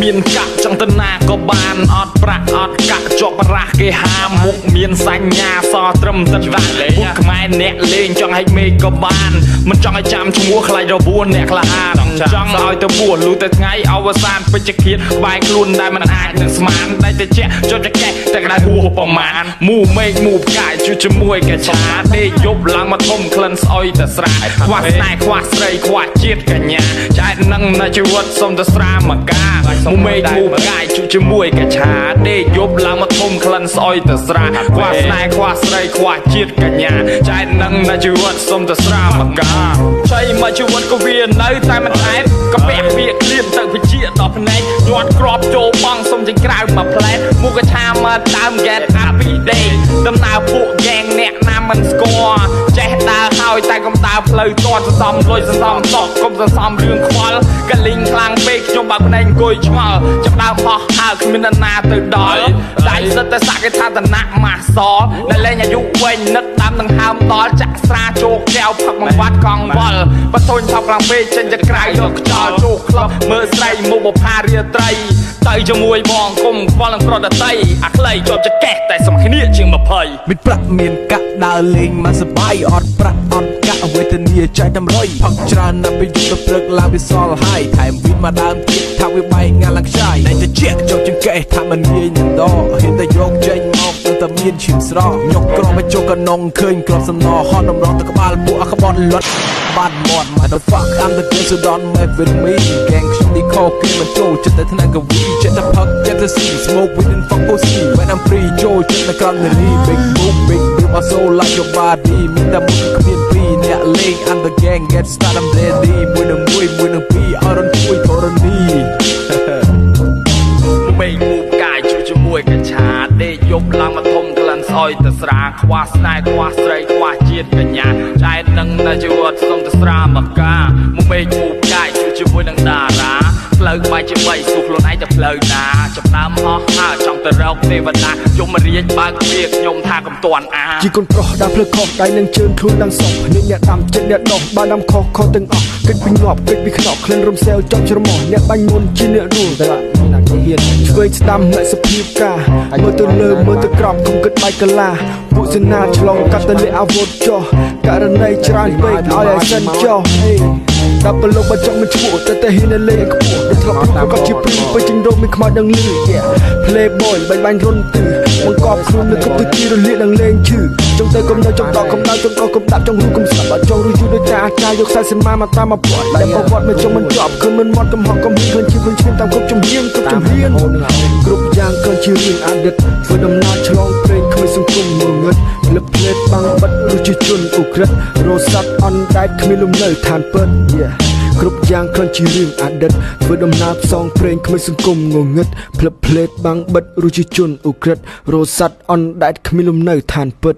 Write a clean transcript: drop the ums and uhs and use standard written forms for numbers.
មានកាក់ចង់ទៅណាក៏បានអត់ប្រាក់អត់កាក់ជាប់ប្រាស់គេហាមុខមានសញ្ញាសត្រឹមទឹកដាក់ពុកខ្មែរអ្នកលេងចង់ឲ្យមេឃក៏បានមិនចង់ឲ្យចាំឈ្មោះខ្លាចរបួនអ្នកក្លាហានចង់ឲ្យទៅបួលលុះទៅថ្ងៃអវសានពេជ្ជឃាតក្បែរខ្លួនដែលមិនអាចនឹងស្មានតែតិចចុចចកេះតែក្តៅហួសប្រមាណមូមេឃមូផ្កាយជួយជាមួយកច្ឆាដេកយប់ឡើងមកធំក្លិនស្អុយតែស្រាខ្វះស្នេហ៍ខ្វះស្រីខ្វះជាតិកញ្ញាចែកនឹងនៅជីវិតសុំទៅស្រាមកកាមូមេឃមូផ្កាយជួយជាមួយកច្ឆាដេកយប់ឡើងមកធំក្លិនស្អុយទៅស្រាខ្វះស្នេហ៍ខ្វះស្រីខ្វះជាតិកញ្ញាចែកនឹងនៅជីវិតសុំទៅស្រាមកកាចៃមកជីវិតក៏វានៅតែមិនអែតក៏ពាក់វាក្លៀនទៅវិជាដល់ភ្នែកញាត់ក្របចូលបងសុំចេញក្រៅមកផ្លែមុខកឆាមកដើម get happy day ដំណើរពួកហ្គេងអ្នកណាមិនស្គាល់ចេះដើរហើយតែកុំដើរផ្លូវទាត់សន្សំលុយសន្សំតក់កុំសន្សំរឿងខ្វល់កលីងខ្លាំងពេកខ្ញុំបើកភ្នែកអង្គុយឆ្ងល់ចាប់ដើមហោះហើគ្មាននរណាទៅដល់ដៃសិតតែសក្កថាតនៈម៉ាស់សដែលលេងអាយុវែងនឹកតាមដង្ហើមដល់ចាក់ស្រាជោគកែវផឹកបង្វាត់កង់វល់បធុញថប់ខ្លាំងពេកចេញទៅក្រៅយកខ្យល់ជោគក្លប់មើលស្រីមុខបផារាត្រីទៅជាមួយបងគុំខ្វល់នឹងប្រដតីអាខ្លីជាប់ចកេះតែសំគ្នាជាង20មានប្រាក់មានកាក់ដើរលេងមកសបាយអត់ប្រាក់អត់កាក់វេទនាចែកតម្រុយផឹកច្រើនណាស់ពេលយប់ទៅព្រឹកឡើងវាសល់ហើយថែមវីនមកដើមទៀតថាវាបែកងាឡើងខ្ចាយតែជាចុកចង្កេះថាមិនងាយនឹងដកហ៊ានតែយកចេញមកទៅតែមានឈាមស្រស់ញុកក្រមកជោកកណងឃើញក្របសំណហត់តម្រង់ទៅក្បាលពួកអក្បត់លត់បាត់មាត់ the fuck I'm the girl so don't mess with me แกงខ្ញុំនេះខោគេមិនចូលចិត្តតែថ្នាក់កវីចិត្តតែផឹកចិត្តតែ see smoke we didn't fuck pussy when I'm free ចូលចិត្តតែក្រំនារី big boom big boom my soul like your body មានតែមុខគ្មានពីរអ្នកលេង I'm the gang get started I'm ready មួយនឹងពីរអរនជួយធរនីមេឃមូផ្កាយជួយជាមួយកច្ឆាដេកយប់ឡើងមកធំក្លិនស្អុយទៅស្រាខ្វះស្នេហ៍ខ្វះស្រីខ្វះជាតិកញ្ញាចែកនឹងនៅជីវិតសុំទៅស្រាមកកាមេឃមូផ្កាយជួយជាមួយនឹងតារាផ្លូវបាយជា3សួរខ្លួនឯងទៅផ្លូវណាចាប់ដើមហោះហើរចង់ទៅរកទេវតាយមរាជបើកទ្វារខ្ញុំថាកំតាន់អាជាកូនប្រុសដើរផ្លូវខុសដៃនឹងជើងខ្លួនឡើងសោះអ្នកដាំចិត្តអ្នកដោះបានដាំខុសទាំងអស់គិតពីងាប់គិតពីខ្នក់ក្លិនរំសាវចង់ច្រមុះអ្នកបាញ់មុនជាអ្នករួលតែណាគេហ៊ានឆ្វេងស្ដាំអ្នកសភាពការមើលទៅលើមើលទៅក្រោមគុំគិតបែកកលាពួកសេនាឆ្លងកាត់ទៅលេអាវុធចុះករណីច្រើនពេកឲ្យអាសិនចុះដល់ប្រឡូកបច្ចុប្បន្នឈ្មោះតែហ៊ានលេងខ្ពស់ដូចធ្លាប់ប្រកបជាព្រីពេញចិញ្រោមមានខ្មៅដឹងលឺ Playboy បាញ់រុនទិសបង្កប់ខ្លួននៅគ្រប់ទិសរលាកនឹងលេងឈឺចង់ទៅកំណៅចង់ដកកំដៅចង់ដកកំដាក់ចង់រូកំស្លាប់ចង់រយូរដូចចាអាចារ្យយកខ្សែសមាមកតាមមកពាត់តែប្រវត្តិមិនចង់មិនជាប់គឺមិនមាត់កំហុសកំហៀងខ្លួនជាវិញឈាមតាមគ្រប់ជំហានគ្រប់យ៉ាងក៏ជារឿងអតីតធ្វើដំណើរឆ្លងព្រេងគ្មានសង្គមងងឹតលឹបភ្លេតបាំងបិទរសជាតិជនអ៊ុក្រិតរោស័ព្ទអនដែតគ្មានលំនៅឋានពិតគ្រប់យ៉ាងគ្រាន់ជារឿងអតីតធ្វើដំណើរផ្សងព្រេងគ្មានសង្គមងងឹតភ្លឹបភ្លេតបាំងបិទរសជាតិជនអ៊ុក្រិតរោស័ព្ទអនដែតគ្មានលំនៅឋានពិត